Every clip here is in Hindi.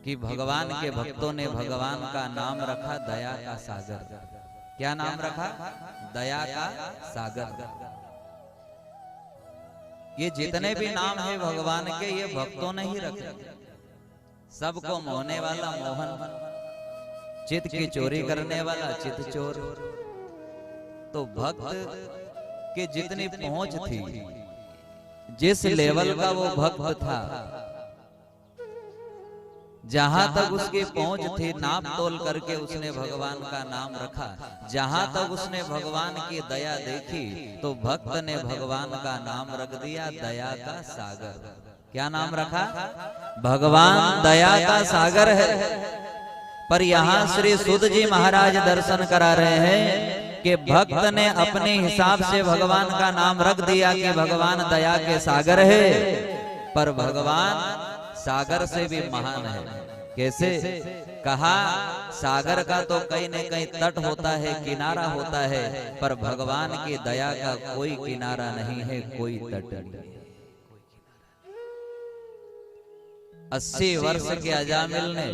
कि भगवान के भक्तों ने भगवान का नाम रखा दया का सागर। क्या नाम रखा? दया का सागर। ये जितने भी नाम है भगवान के, ये भक्तों ने ही रखे। सबको मोहने वाला मोहन, चित्त की चोरी करने वाला चित्त चोर। तो भक्त के जितनी पहुंच थी, जिस लेवल का वो भक्त था, जहां तक उसकी पहुंच थी, नाप तोल करके उसने भगवान का नाम रखा। जहां तक उसने भगवान की दया देखी, तो भक्त ने भगवान का नाम रख दिया दया का सागर। क्या नाम रखा? भगवान दया का सागर है। पर यहाँ श्री सुध जी महाराज दर्शन करा रहे हैं कि भक्त ने अपने हिसाब से भगवान का नाम रख दिया कि भगवान दया के सागर है, पर भगवान सागर से भी महान है। कैसे? कहा सागर का तो कहीं न कहीं तट होता है, किनारा होता है, पर भगवान की दया का कोई किनारा नहीं है, कोई तट नहीं। 80 वर्ष के अजामिल ने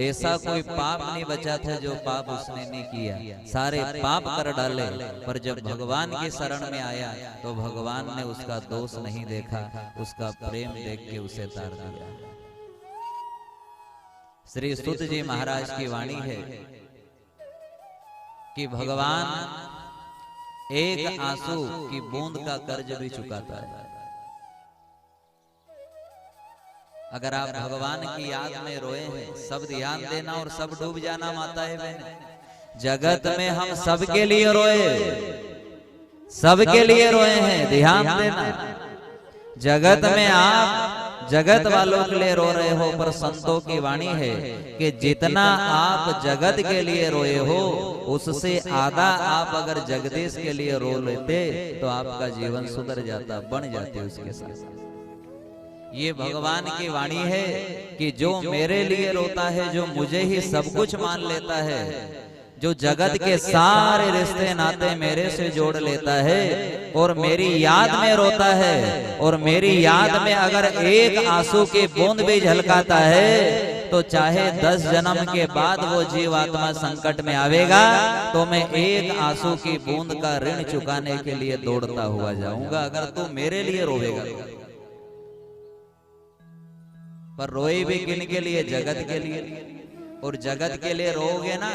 ऐसा कोई पाप नहीं बचा था जो पाप उसने नहीं किया, सारे पाप कर डाले, पर जब भगवान की शरण में आया तो भगवान ने उसका दोष नहीं देखा, उसका प्रेम देख के उसे तार दिया। श्री सुत जी महाराज की वाणी है कि भगवान एक आंसू की बूंद का कर्ज भी चुकाता है। अगर आप भगवान की याद में रोए हैं, सब ध्यान देना और सब डूब जाना माता है बहन। जगत में हम सबके लिए रोए, सबके लिए रोए हैं, ध्यान देना। जगत में आप जगत वालों के लिए रो रहे हो, पर संतों की वाणी है कि जितना आप जगत के लिए रोए हो, उससे आधा आप अगर जगदीश के लिए रो लेते तो आपका जीवन सुधर जाता, बन जाते उसके साथ। ये भगवान की वाणी है कि जो मेरे लिए रोता है, जो मुझे ही सब कुछ मान लेता है, जो जगत के सारे रिश्ते नाते मेरे से जोड़ लेता है और मेरी याद में रोता है, और मेरी याद में अगर एक आंसू की बूंद भी झलकाता है, तो चाहे 10 जन्म के बाद वो जीवात्मा संकट में आवेगा, तो मैं एक आंसू की बूंद का ऋण चुकाने के लिए दौड़ता हुआ जाऊंगा, अगर तू मेरे लिए रोएगा। पर रोए भी किन के लिए? जगत के लिए। और जगत के लिए रोओगे ना,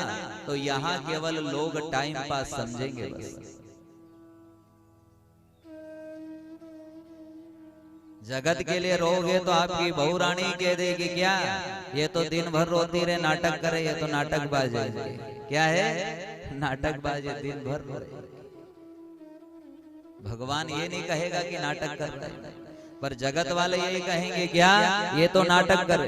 तो यहाँ केवल लोग टाइम पास समझेंगे बस। जगत के लिए रोओगे तो आपकी बहू रानी कह देगी क्या, ये तो दिन भर रोती रहे, नाटक करे, ये तो नाटकबाज है। क्या है? नाटकबाज है, दिन भर रो रहे। भगवान ये नहीं कहेगा कि नाटक करता है, पर जगत वाले यही कहेंगे क्या, ये तो नाटक करे,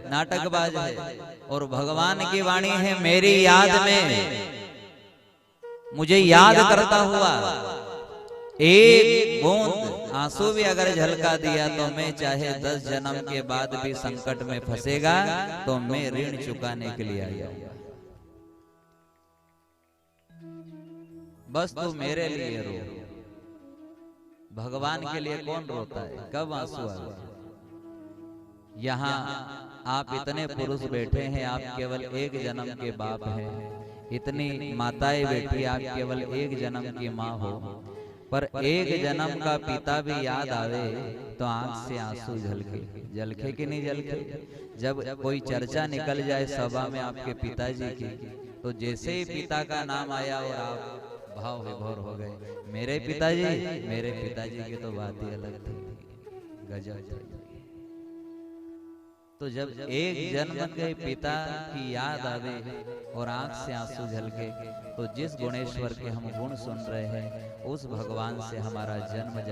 नाटकबाज है। और भगवान की वाणी है, मेरी याद में मुझे याद करता हुआ एक बूंद आंसू भी अगर झलका दिया, तो मैं चाहे 10 जन्म के बाद भी संकट में फंसेगा, तो मैं ऋण चुकाने के लिए आया हूं। बस तू मेरे लिए रो। भगवान के लिए कौन रोता है? कब आंसू आए? यहाँ आप इतने पुरुष बैठे हैं, आप केवल एक जन्म के बाप हैं। इतनी माताएं बैठी, आप केवल एक जन्म की माँ हो, पर एक जन्म का पिता भी याद आवे तो आंख से आंसू झलके कि नहीं झलके? जब कोई चर्चा निकल जाए सभा में आपके पिताजी की, तो जैसे ही पिता का नाम आया और आप भाव विभोर हो गए, मेरे पिताजी की तो बात ही अलग थी, गजब। तो जब एक जन्म के पिता की याद आवे और आंख से आंसू झलके, तो जिस गुणेश्वर के हम गुण सुन रहे हैं, उस भगवान से हमारा जन्म